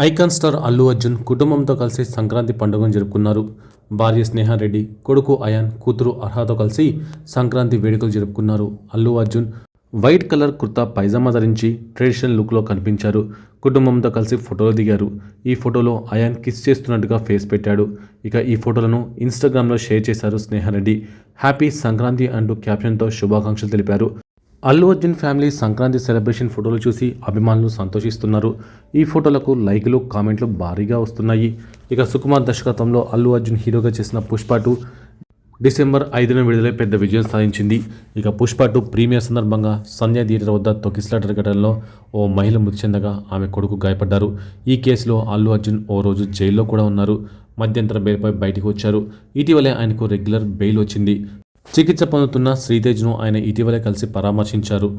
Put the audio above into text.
Icon star Allu Arjun కుటుంబంతో కలిసి సంక్రాంతి పండుగను జరుపుకున్నారు. భార్య స్నేహారెడ్డి, కొడుకు అయాన్, కూతురు అర్హతో కలిసి సంక్రాంతి వేడుకలు జరుపుకున్నారు. అల్లు అర్జున్ వైట్ కలర్ కుర్తా పైజామా ధరించి ట్రెడిషనల్ లుక్లో కనిపించారు. కుటుంబంతో కలిసి ఫోటోలు దిగారు. ఈ ఫోటోలో అయాన్ కిస్ చేస్తున్నట్టుగా ఫేస్ పెట్టాడు. ఇక ఈ ఫోటోలను ఇన్స్టాగ్రామ్లో షేర్ చేశారు స్నేహారెడ్డి. హ్యాపీ సంక్రాంతి అంటూ క్యాప్షన్తో శుభాకాంక్షలు తెలిపారు. అల్లు అర్జున్ ఫ్యామిలీ సంక్రాంతి సెలబ్రేషన్ ఫోటోలు చూసి అభిమానులు సంతోషిస్తున్నారు. ఈ ఫోటోలకు లైకులు, కామెంట్లు భారీగా వస్తున్నాయి. ఇక సుకుమార్ దర్శకత్వంలో అల్లు అర్జున్ హీరోగా చేసిన పుష్ప 2 డిసెంబర్ 5న విడుదలై పెద్ద విజయం సాధించింది. ఇక పుష్ప 2 ప్రీమియర్ సందర్భంగా సంధ్య థియేటర్ వద్ద తొక్కిసలాట ఘటనలో ఓ మహిళ మృతి చెందగా ఆమె కొడుకు గాయపడ్డారు. ఈ కేసులో అల్లు అర్జున్ ఓ రోజు జైల్లో కూడా ఉన్నారు. మధ్యంతర బెయిల్పై బయటికి వచ్చారు. ఇటీవలే ఆయనకు రెగ్యులర్ బెయిల్ వచ్చింది. చికిత్స పొందుతున్న శ్రీతేజ్ను ఆయన ఇటీవలే కలిసి పరామర్శించారు.